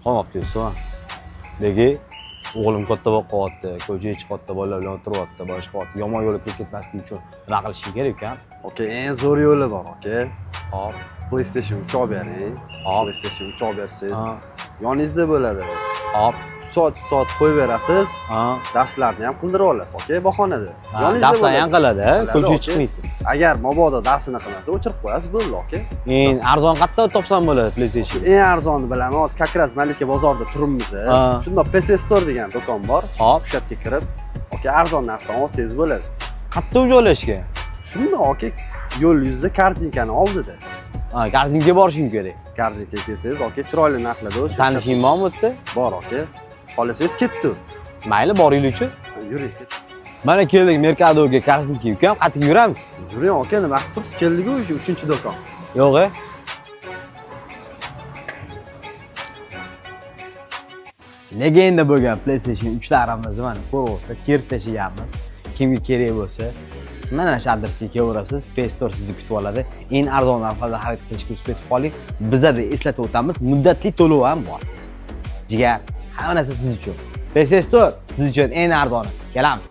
Qolmabdi-yu. Nega? O'g'lim katta bo'lib qolyapti, ko'chaga chiqyapti, bolalar bilan o'tiryapti, boshqa qilyapti. Yomon yo'lga kirib ketmaslik uchun nima qilishim kerak ekan? Okey, eng zo'r yo'li bor, okey. Hop. PlayStation 3 olib bering. Hop. PlayStation 3 olib bersiz. Ha. Yoningizda bo'ladi. Hop. Soat qo'yib berasiz. Ha. Darslarni ham qildirib olasiz, okey, bahonada. Darslar ham qiladi, ko'chaga chiqmaydi. Agar mabodo darsini qilmasa, o'chirib qo'yasiz, bo'ldi, okey. Eng arzon qayerda topsam bo'ladi PlayStation? Eng arzonni bilaman, hozir как раз Malika bozorida turibmiz. Shunda PC Store degan do'kon bor. Hop. O'sha yerga kirib, okey, arzon narxdan olsangiz bo'ladi. Qayerda joylashgan? Shunda, okey, yo'l yuzida kartinkani oldida. Ha, Garzinga borishim kerak. Garzinga kelsangiz, okey, chiroyli narxlarda o'sha. Tanishing bormi bu yerda? Bor, okey. Xohlasangiz ketdi. Mayli, boringlar-chi. Yuring. Mana keldik Mercadoga Garzinga ukam, qattiq yuramiz. Yuring, okey, nima qilib tursiz? Keldik-ku, 3-do'kon. Yo'q-e? Legenda bo'lgan PlayStation 3 larimiz mana ko'rg'izda terib tashlaganmiz. Kimga kerak bo'lsa, mana shu adresga kelaverasiz. Play Store sizni kutib oladi. Eng arzon narxlarda xarid qilishga urinib qoling. Bizlarda eslatib o'tamiz, muddatli to'lov ham bor. Jigar, hamma narsa siz uchun. Play Store siz uchun eng arzoni. Kelamiz.